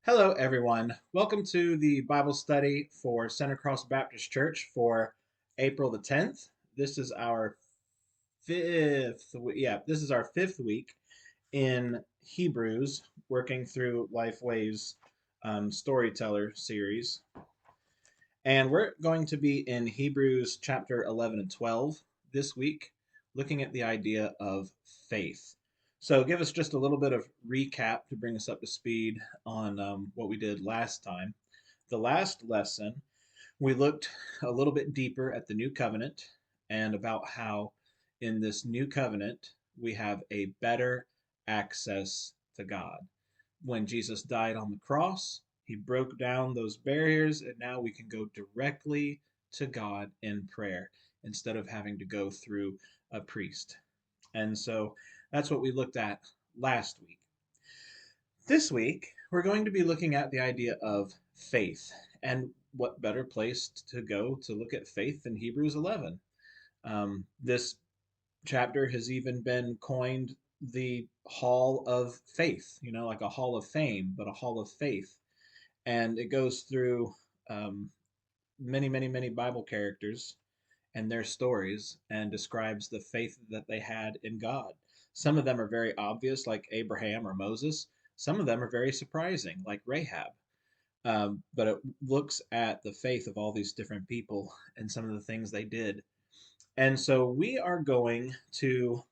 Hello, everyone. Welcome to the Bible study for Center Cross Baptist Church for April the 10th. This is our this is our fifth week in Hebrews, working through Lifeway's storyteller series. And we're going to be in Hebrews chapter 11 and 12 this week, looking at the idea of faith. So, give us just a little bit of recap to bring us up to speed on what we did last time. The last lesson, we looked a little bit deeper at the new covenant and about how in this new covenant we have a better access to God. When Jesus died on the cross, he broke down those barriers, and now we can go directly to God in prayer instead of having to go through a priest. And so that's what we looked at last week. This week, we're going to be looking at the idea of faith. And what better place to go to look at faith than Hebrews 11? This chapter has even been coined the Hall of Faith, like a Hall of Fame, but a Hall of Faith. And it goes through many, many, many Bible characters and their stories and describes the faith that they had in God. Some of them are very obvious, like Abraham or Moses. Some of them are very surprising, like Rahab. But it looks at the faith of all these different people and some of the things they did. And so we are going to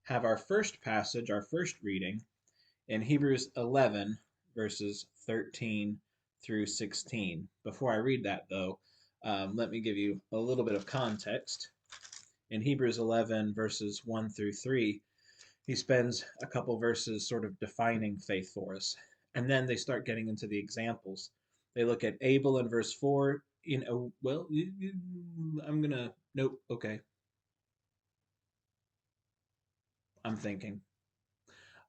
have our first passage, our first reading, in Hebrews 11, verses 13 through 16. Before I read that, though, let me give you a little bit of context. In Hebrews 11, verses 1 through 3, he spends a couple verses sort of defining faith for us. And then they start getting into the examples. They look at Abel in verse 4. I'm going to, nope, okay. I'm thinking.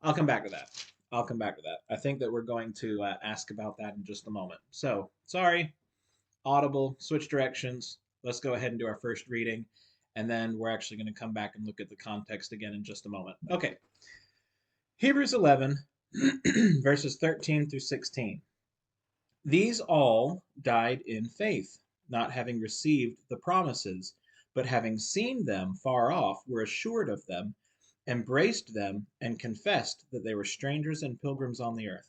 I'll come back to that. I'll come back to that. I think that we're going to ask about that in just a moment. So, sorry, audible, switch directions. Let's go ahead and do our first reading, and then we're actually going to come back and look at the context again in just a moment. Okay, Hebrews 11, verses 13 through 16. These all died in faith, not having received the promises, but having seen them far off, were assured of them, embraced them, and confessed that they were strangers and pilgrims on the earth.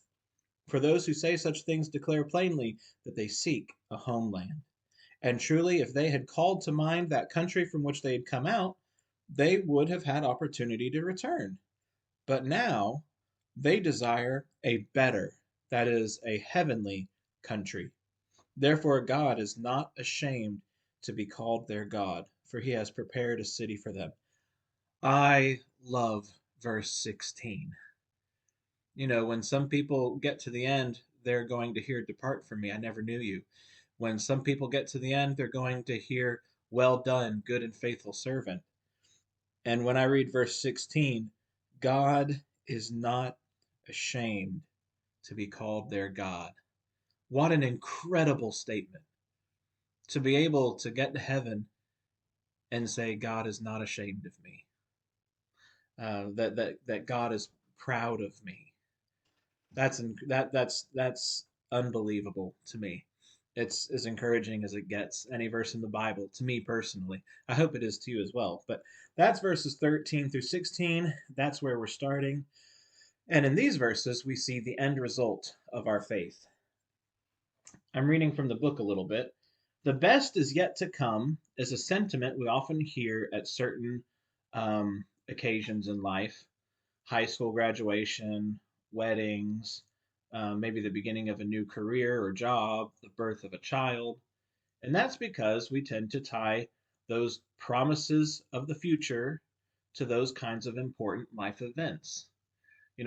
For those who say such things declare plainly that they seek a homeland. And truly, if they had called to mind that country from which they had come out, they would have had opportunity to return. But now they desire a better, that is, a heavenly country. Therefore, God is not ashamed to be called their God, for he has prepared a city for them. I love verse 16. When some people get to the end, they're going to hear, "Depart from me, I never knew you." When some people get to the end, they're going to hear, "Well done, good and faithful servant." And when I read verse 16, God is not ashamed to be called their God. What an incredible statement to be able to get to heaven and say, God is not ashamed of me, that God is proud of me. That's unbelievable to me. It's as encouraging as it gets, any verse in the Bible, to me personally. I hope it is to you as well. But that's verses 13 through 16. That's where we're starting. And in these verses, we see the end result of our faith. I'm reading from the book a little bit. The best is yet to come is a sentiment we often hear at certain occasions in life: high school graduation, weddings, maybe the beginning of a new career or job, the birth of a child. And that's because we tend to tie those promises of the future to those kinds of important life events.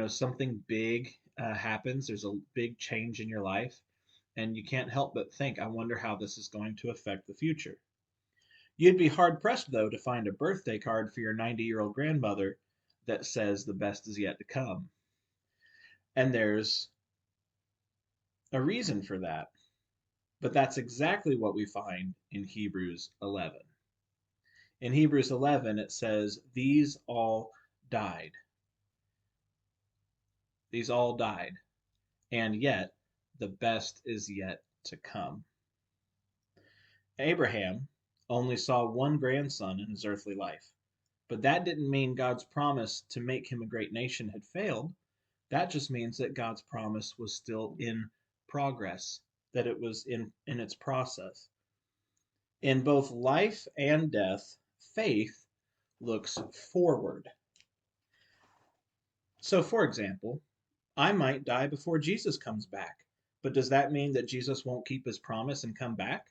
Something big happens, there's a big change in your life, and you can't help but think, I wonder how this is going to affect the future. You'd be hard pressed, though, to find a birthday card for your 90-year-old grandmother that says the best is yet to come. And there's a reason for that. But that's exactly what we find in Hebrews 11. In Hebrews 11, it says, These all died. These all died. And yet, the best is yet to come. Abraham only saw one grandson in his earthly life, but that didn't mean God's promise to make him a great nation had failed. That just means that God's promise was still in progress, that it was in its process. In both life and death, faith looks forward. So, for example, I might die before Jesus comes back, but does that mean that Jesus won't keep his promise and come back?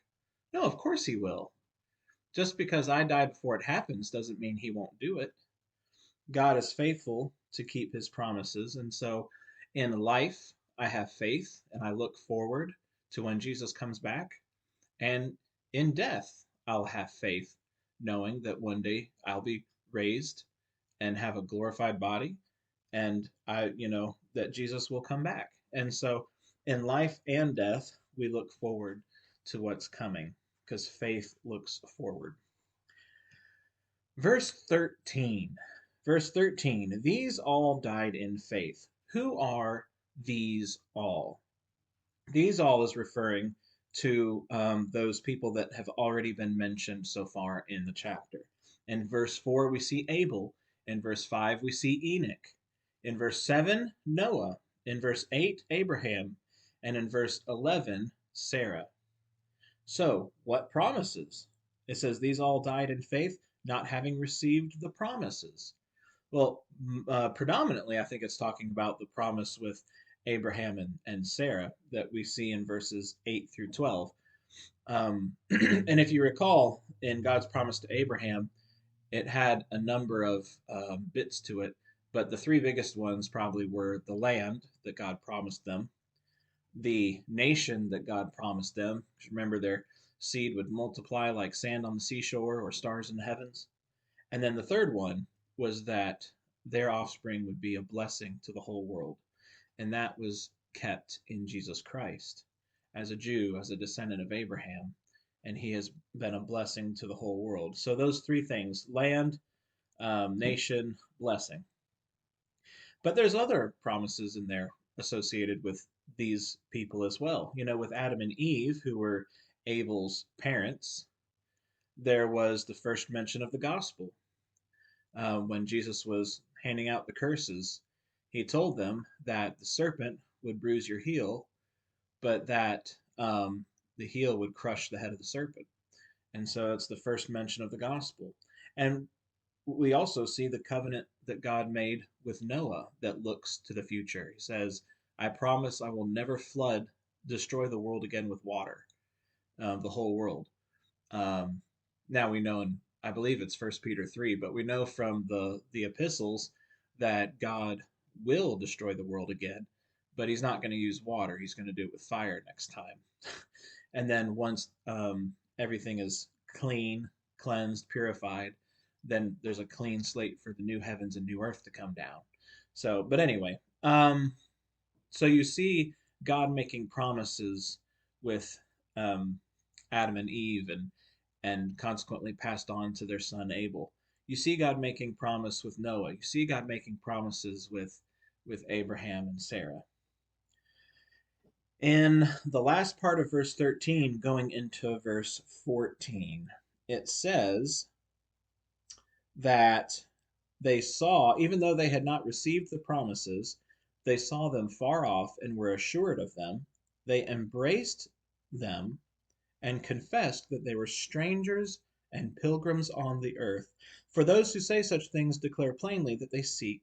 No, of course he will. Just because I die before it happens doesn't mean he won't do it. God is faithful to keep his promises. And so in life, I have faith and I look forward to when Jesus comes back. And in death, I'll have faith, knowing that one day I'll be raised and have a glorified body. And that Jesus will come back. And so in life and death, we look forward to what's coming because faith looks forward. Verse 13. Verse 13. These all died in faith. Who are these all? These all is referring to those people that have already been mentioned so far in the chapter. In verse 4, we see Abel. In verse 5, we see Enoch. In verse 7, Noah. In verse 8, Abraham. And in verse 11, Sarah. So, what promises? It says, these all died in faith, not having received the promises. Well, predominantly, I think it's talking about the promise with Abraham and Sarah that we see in verses 8 through 12. And if you recall, in God's promise to Abraham, it had a number of bits to it, but the three biggest ones probably were the land that God promised them, the nation that God promised them. Remember, their seed would multiply like sand on the seashore or stars in the heavens. And then the third one was that their offspring would be a blessing to the whole world. And that was kept in Jesus Christ as a Jew, as a descendant of Abraham. And he has been a blessing to the whole world. So those three things: land, nation, blessing. But there's other promises in there associated with these people as well. With Adam and Eve, who were Abel's parents, there was the first mention of the gospel. When Jesus was handing out the curses, he told them that the serpent would bruise your heel, but that the heel would crush the head of the serpent. And so it's the first mention of the gospel. And we also see the covenant that God made with Noah that looks to the future. He says, I promise I will never destroy the world again with water, the whole world. Now we know, and I believe it's 1 Peter 3, but we know from the epistles that God will destroy the world again, but he's not going to use water. He's going to do it with fire next time. And then once everything is clean, cleansed, purified, then there's a clean slate for the new heavens and new earth to come down. So, but anyway, so you see God making promises with Adam and Eve, and consequently passed on to their son Abel. You see God making promise with Noah. You see God making promises with Abraham and Sarah. In the last part of verse 13, going into verse 14, it says that they saw, even though they had not received the promises, they saw them far off and were assured of them. They embraced them and confessed that they were strangers and pilgrims on the earth. For those who say such things declare plainly that they seek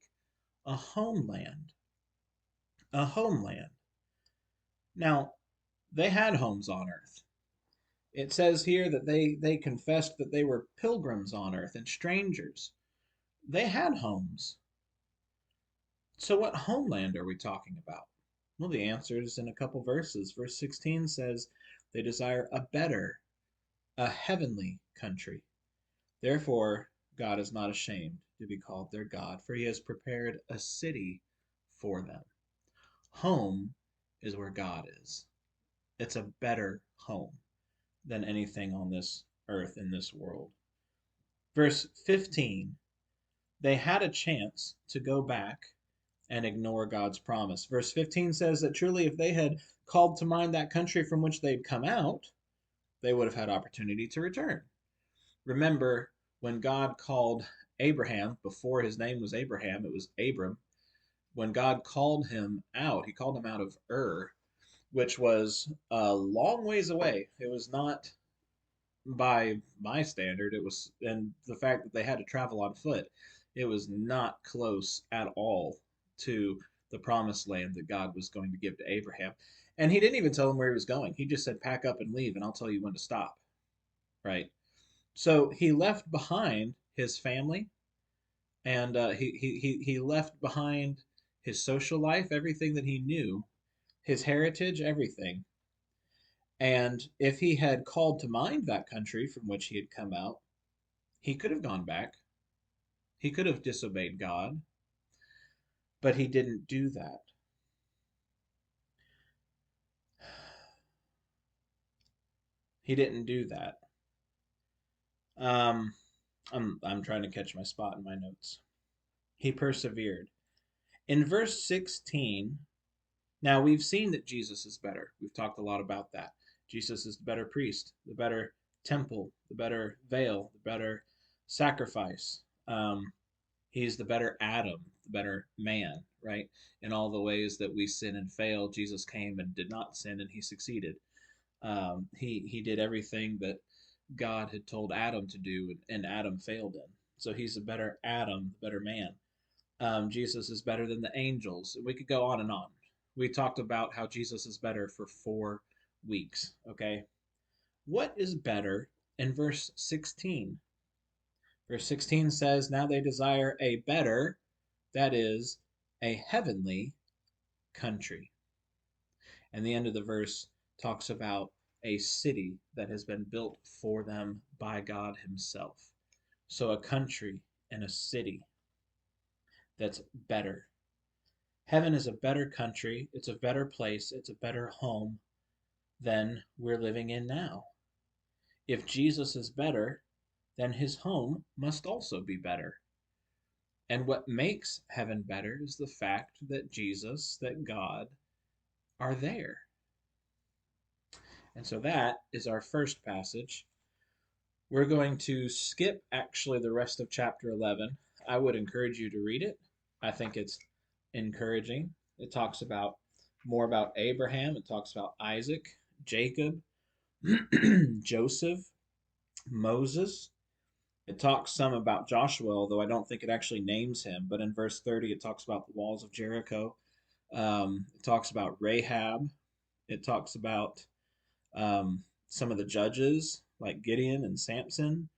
a homeland. A homeland. Now, they had homes on earth. It says here that they confessed that they were pilgrims on earth and strangers. They had homes. So what homeland are we talking about? Well, the answer is in a couple verses. Verse 16 says they desire a better, a heavenly country. Therefore, God is not ashamed to be called their God, for he has prepared a city for them. Home is where God is. It's a better home than anything on this earth, in this world. Verse 15, they had a chance to go back and ignore God's promise. Verse 15 says that truly, if they had called to mind that country from which they'd come out, they would have had opportunity to return. Remember, when God called Abraham, before his name was Abraham, it was Abram. When God called him out, he called him out of Ur, which was a long ways away. It was not by my standard. It was, and the fact that they had to travel on foot, it was not close at all to the promised land that God was going to give to Abraham. And he didn't even tell him where he was going. He just said, pack up and leave, and I'll tell you when to stop. Right? So he left behind his family, and he left behind his social life, everything that he knew, his heritage, everything. And if he had called to mind that country from which he had come out, he could have gone back. He could have disobeyed God, but he didn't do that. He didn't do that. Um, I'm trying to catch my spot in my notes. He persevered. In verse 16, now we've seen that Jesus is better. We've talked a lot about that. Jesus is the better priest, the better temple, the better veil, the better sacrifice. He's the better Adam, the better man, right? In all the ways that we sin and fail, Jesus came and did not sin, and he succeeded. He did everything that God had told Adam to do, and Adam failed in. So he's a better Adam, better man. Jesus is better than the angels. We could go on and on. We talked about how Jesus is better for 4 weeks. Okay, what is better in verse 16? Verse 16 says, now they desire a better, that is, a heavenly country. And the end of the verse talks about a city that has been built for them by God Himself. So a country and a city that's better. Heaven is a better country, it's a better place, it's a better home than we're living in now. If Jesus is better, then his home must also be better. And what makes heaven better is the fact that Jesus, that God, are there. And so that is our first passage. We're going to skip actually the rest of chapter 11. I would encourage you to read it. I think it's encouraging. It talks about more about Abraham, it talks about Isaac, Jacob, Joseph, Moses. It talks some about Joshua, although I don't think it actually names him. But in verse 30, it talks about the walls of Jericho. It talks about Rahab. It talks about some of the judges like Gideon and Samson.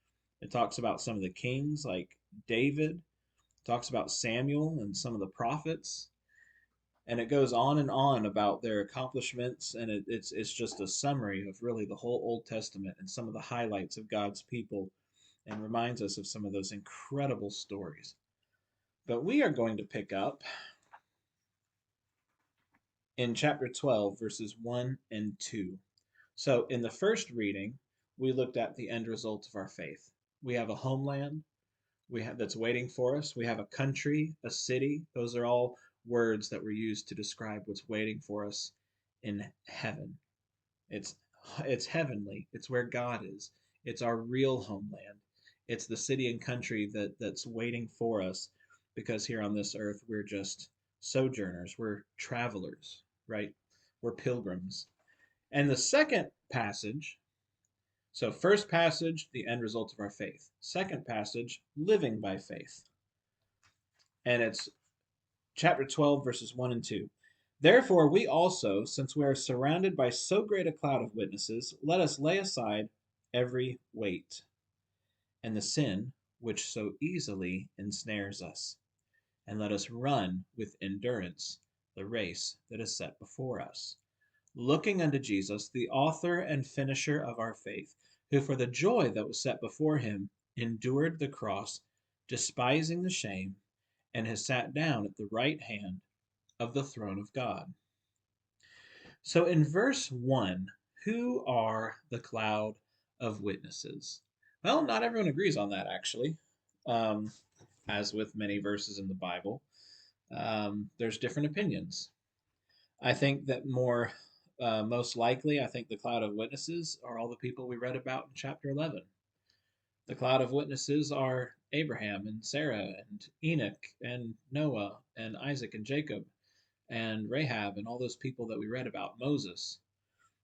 It talks about some of the kings like David. It talks about Samuel and some of the prophets. And it goes on and on about their accomplishments, and it's just a summary of really the whole Old Testament and some of the highlights of God's people, and reminds us of some of those incredible stories. But we are going to pick up in chapter 12, verses 1 and 2. So, in the first reading, we looked at the end result of our faith. We have a homeland that's waiting for us. We have a country, a city. Those are all words that were used to describe what's waiting for us in heaven. It's it's heavenly. It's where God is. It's our real homeland. It's the city and country that's waiting for us, because here on this earth we're just sojourners. We're travelers, right? We're pilgrims. And the second passage, so first passage, the end result of our faith. Second passage, living by faith. And it's chapter 12, verses 1 and 2. Therefore, we also, since we are surrounded by so great a cloud of witnesses, let us lay aside every weight and the sin which so easily ensnares us, and let us run with endurance the race that is set before us, looking unto Jesus, the author and finisher of our faith, who for the joy that was set before him endured the cross, despising the shame, and has sat down at the right hand of the throne of God. So in verse 1, who are the cloud of witnesses? Well, not everyone agrees on that, actually, as with many verses in the Bible. There's different opinions. I think that most likely, I think the cloud of witnesses are all the people we read about in chapter 11. The cloud of witnesses are Abraham and Sarah and Enoch and Noah and Isaac and Jacob and Rahab and all those people that we read about. Moses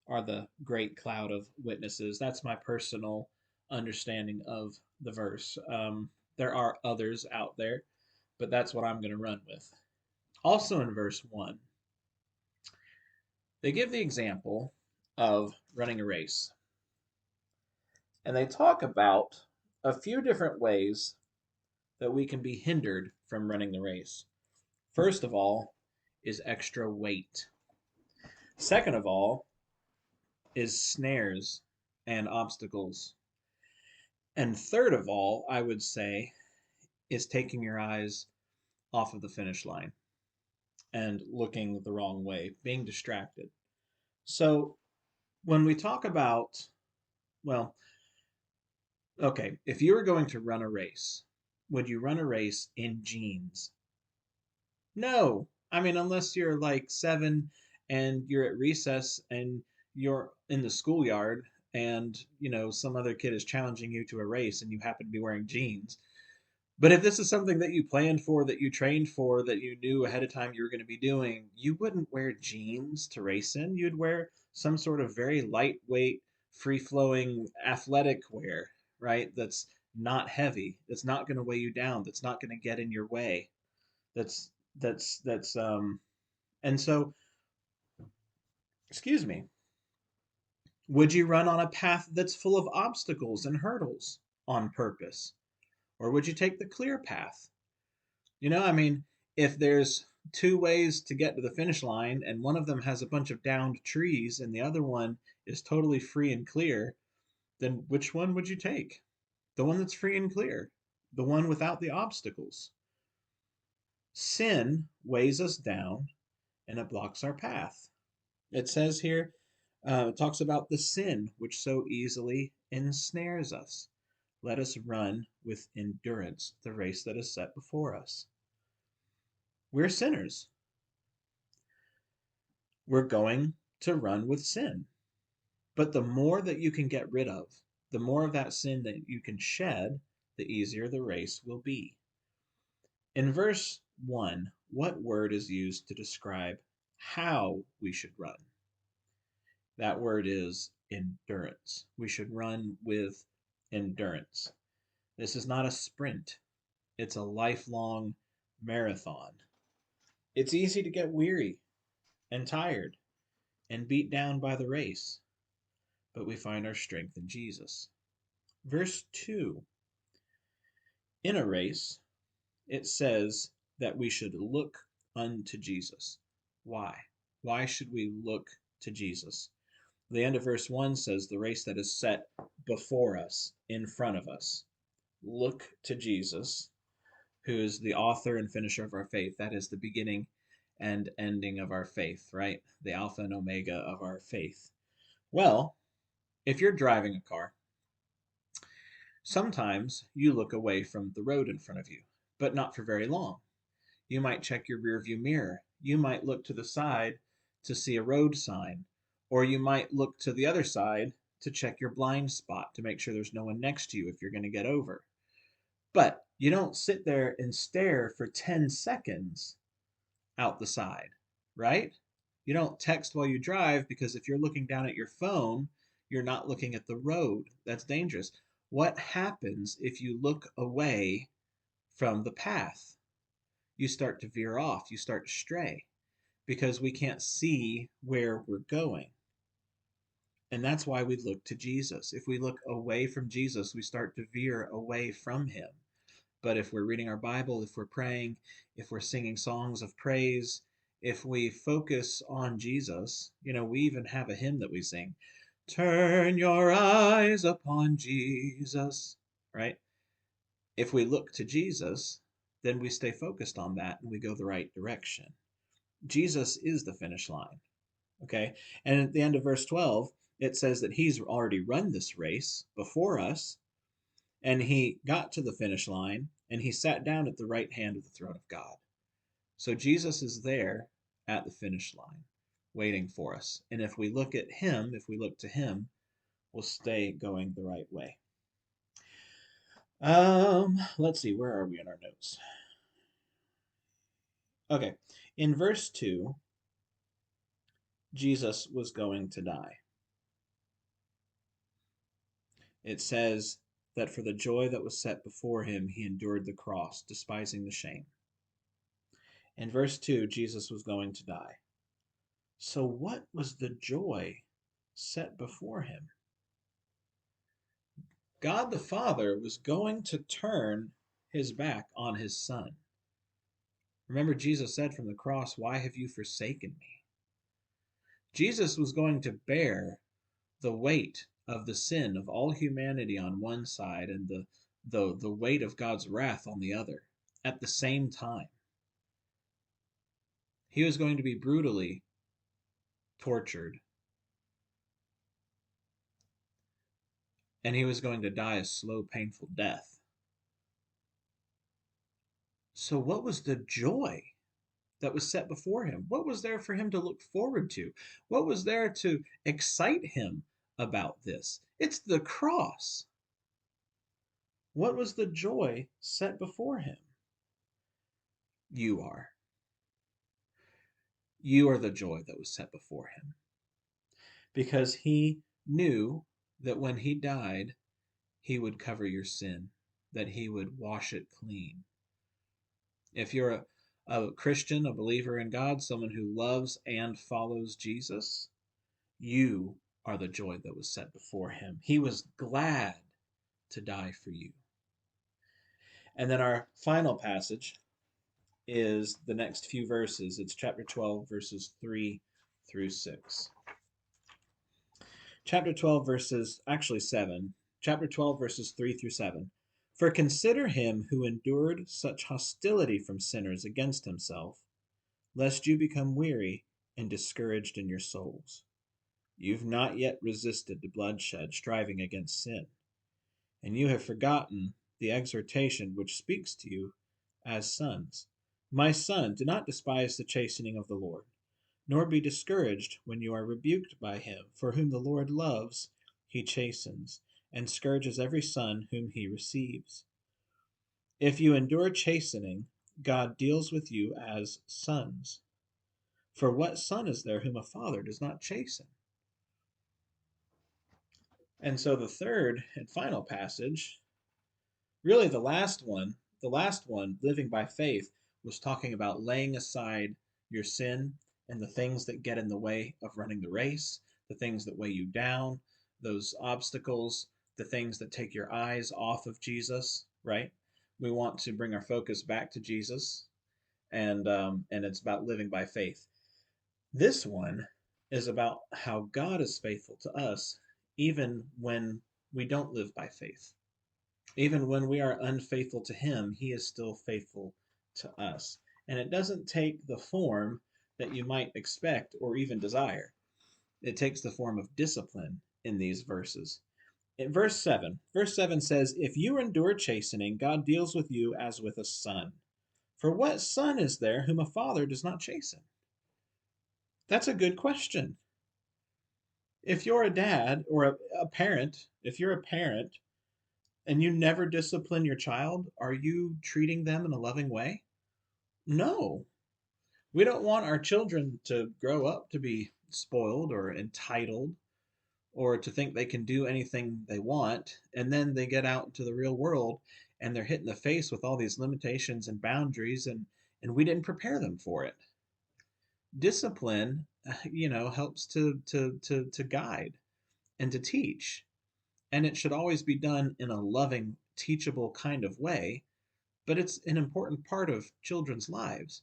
are the great cloud of witnesses. That's my personal understanding of the verse. There are others out there, but that's what I'm going to run with. Also in verse 1, they give the example of running a race. And they talk about a few different ways that we can be hindered from running the race. First of all is extra weight. Second of all is snares and obstacles. And third of all, I would say, is taking your eyes off of the finish line and looking the wrong way, being distracted. So when we talk about, well, okay, if you were going to run a race, would you run a race in jeans? No. I mean, unless you're like 7 and you're at recess and you're in the schoolyard and, some other kid is challenging you to a race and you happen to be wearing jeans. But if this is something that you planned for, that you trained for, that you knew ahead of time you were going to be doing, you wouldn't wear jeans to race in. You'd wear some sort of very lightweight, free flowing athletic wear, right? That's not heavy, that's not going to weigh you down, that's not going to get in your way. That's and so, excuse me, would you run on a path that's full of obstacles and hurdles on purpose? Or would you take the clear path? I mean, if there's two ways to get to the finish line and one of them has a bunch of downed trees and the other one is totally free and clear, then which one would you take? The one that's free and clear, the one without the obstacles. Sin weighs us down and it blocks our path. It says here, it talks about the sin which so easily ensnares us. Let us run with endurance the race that is set before us. We're sinners. We're going to run with sin. But the more that you can get rid of, the more of that sin that you can shed, the easier the race will be. In verse 1, what word is used to describe how we should run? That word is endurance. We should run with endurance. This is not a sprint, it's a lifelong marathon. It's easy to get weary and tired and beat down by the race, but we find our strength in Jesus. Verse 2, in a race, it says that we should look unto Jesus. Why? Why should we look to Jesus? The end of verse 1 says the race that is set before us, in front of us. Look to Jesus, who is the author and finisher of our faith. That is the beginning and ending of our faith, right? The Alpha and Omega of our faith. Well, if you're driving a car, sometimes you look away from the road in front of you, but not for very long. You might check your rearview mirror. You might look to the side to see a road sign, or you might look to the other side to check your blind spot to make sure there's no one next to you if you're going to get over. But you don't sit there and stare for 10 seconds out the side, right? You don't text while you drive, because if you're looking down at your phone, you're not looking at the road. That's dangerous. What happens if you look away from the path? You start to veer off, you start to stray, because we can't see where we're going. And that's why we look to Jesus. If we look away from Jesus, we start to veer away from him. But if we're reading our Bible, if we're praying, if we're singing songs of praise, if we focus on Jesus, we even have a hymn that we sing, turn your eyes upon Jesus, right? If we look to Jesus, then we stay focused on that and we go the right direction. Jesus is the finish line, okay? And at the end of verse 12, it says that he's already run this race before us, and he got to the finish line, and he sat down at the right hand of the throne of God. So Jesus is there at the finish line, waiting for us. And if we look at him, if we look to him, we'll stay going the right way. Let's see, where are we in our notes? Okay, in verse 2, Jesus was going to die. It says that for the joy that was set before him, he endured the cross, despising the shame. In verse 2, Jesus was going to die. So, what was the joy set before him? God the Father was going to turn his back on his Son. Remember, Jesus said from the cross, "Why have you forsaken me?" Jesus was going to bear the weight of the sin of all humanity on one side and the weight of God's wrath on the other at the same time. He was going to be brutally tortured, and he was going to die a slow, painful death. So, what was the joy that was set before him? What was there for him to look forward to? What was there to excite him about this? It's the cross. What was the joy set before him? You are. You are the joy that was set before him. Because he knew that when he died, he would cover your sin, that he would wash it clean. If you're a Christian, a believer in God, someone who loves and follows Jesus, you are the joy that was set before him. He was glad to die for you. And then our final passage is the next few verses. It's chapter 12, verses 3 through 6. Chapter 12, actually 7. Chapter 12, verses 3 through 7. For consider him who endured such hostility from sinners against himself, lest you become weary and discouraged in your souls. You've not yet resisted to bloodshed, striving against sin, and you have forgotten the exhortation which speaks to you as sons. My son, do not despise the chastening of the Lord, nor be discouraged when you are rebuked by him. For whom the Lord loves, he chastens, and scourges every son whom he receives. If you endure chastening, God deals with you as sons. For what son is there whom a father does not chasten? And so the third and final passage, really the last one, living by faith, was talking about laying aside your sin and the things that get in the way of running the race, the things that weigh you down, those obstacles, the things that take your eyes off of Jesus, right? We want to bring our focus back to Jesus, and it's about living by faith. This one is about how God is faithful to us, even when we don't live by faith. Even when we are unfaithful to him, he is still faithful to us. And it doesn't take the form that you might expect or even desire. It takes the form of discipline in these verses. In verse 7 says, If you endure chastening, God deals with you as with a son. For what son is there whom a father does not chasten? That's a good question. If you're a dad or a parent, if you're a parent and you never discipline your child, are you treating them in a loving way? No. We don't want our children to grow up to be spoiled or entitled or to think they can do anything they want, and then they get out into the real world and they're hit in the face with all these limitations and boundaries, and we didn't prepare them for it. Discipline, helps to guide and to teach, and it should always be done in a loving, teachable kind of way, but it's an important part of children's lives.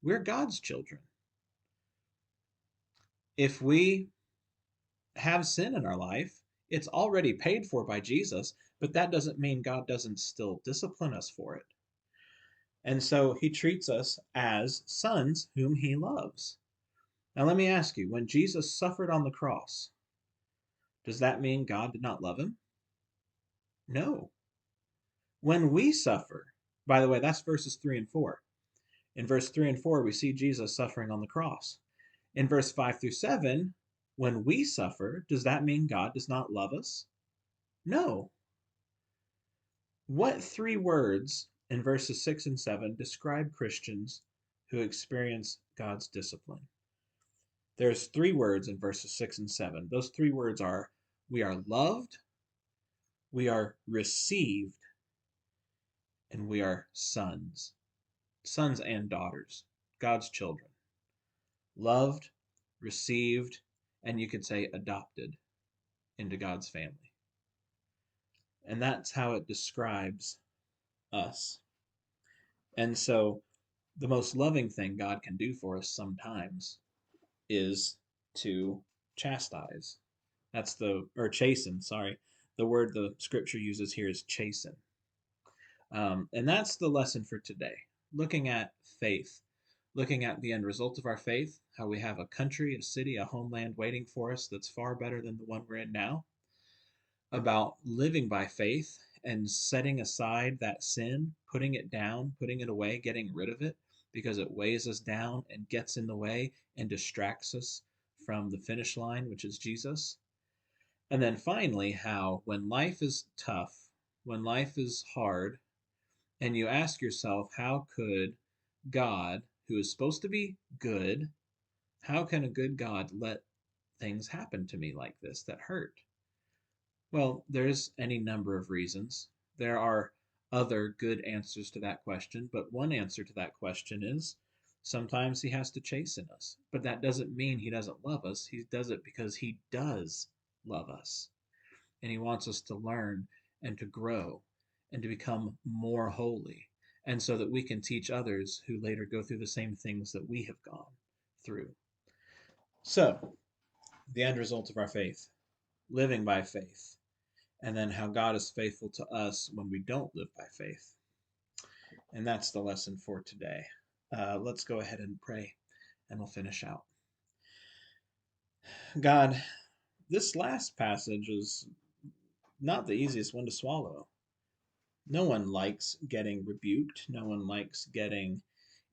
We're God's children. If we have sin in our life, it's already paid for by Jesus, but that doesn't mean God doesn't still discipline us for it. And so he treats us as sons whom he loves. Now, let me ask you, when Jesus suffered on the cross, does that mean God did not love him? No. When we suffer, by the way, that's verses 3 and 4. In verse 3 and 4, we see Jesus suffering on the cross. In verse 5 through 7, when we suffer, does that mean God does not love us? No. What three words in verses 6 and 7 describe Christians who experience God's discipline? There's three words in verses 6 and 7. Those three words are: we are loved, we are received, and we are sons. Sons and daughters, God's children. Loved, received, and you could say adopted into God's family. And that's how it describes us. And so the most loving thing God can do for us sometimes is to chastise. Or chasten, sorry. The word the scripture uses here is chasten. And that's the lesson for today. Looking at faith, looking at the end result of our faith, how we have a country, a city, a homeland waiting for us that's far better than the one we're in now, about living by faith and setting aside that sin, putting it down, putting it away, getting rid of it because it weighs us down and gets in the way and distracts us from the finish line, which is Jesus. And then finally, how when life is tough, when life is hard, and you ask yourself, how could God, who is supposed to be good, how can a good God let things happen to me like this that hurt? Well, there's any number of reasons. There are other good answers to that question, but one answer to that question is sometimes he has to chasten us. But that doesn't mean he doesn't love us. He does it because he does love us. And he wants us to learn and to grow and to become more holy. And so that we can teach others who later go through the same things that we have gone through. So, the end result of our faith, living by faith, and then how God is faithful to us when we don't live by faith. And that's the lesson for today. Let's go ahead and pray, and we'll finish out. God, this last passage is not the easiest one to swallow. No one likes getting rebuked. No one likes getting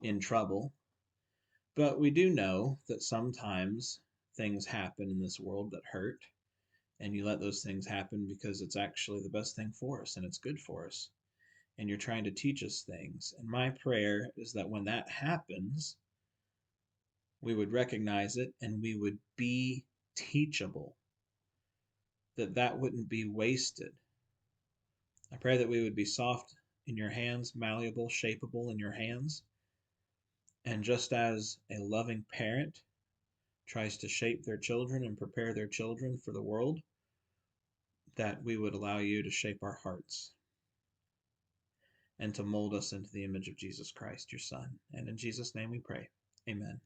in trouble. But we do know that sometimes things happen in this world that hurt. And you let those things happen because it's actually the best thing for us and it's good for us. And you're trying to teach us things. And my prayer is that when that happens, we would recognize it and we would be teachable, that wouldn't be wasted. I pray that we would be soft in your hands, malleable, shapeable in your hands. And just as a loving parent tries to shape their children and prepare their children for the world, that we would allow you to shape our hearts and to mold us into the image of Jesus Christ, your Son. And in Jesus' name we pray. Amen.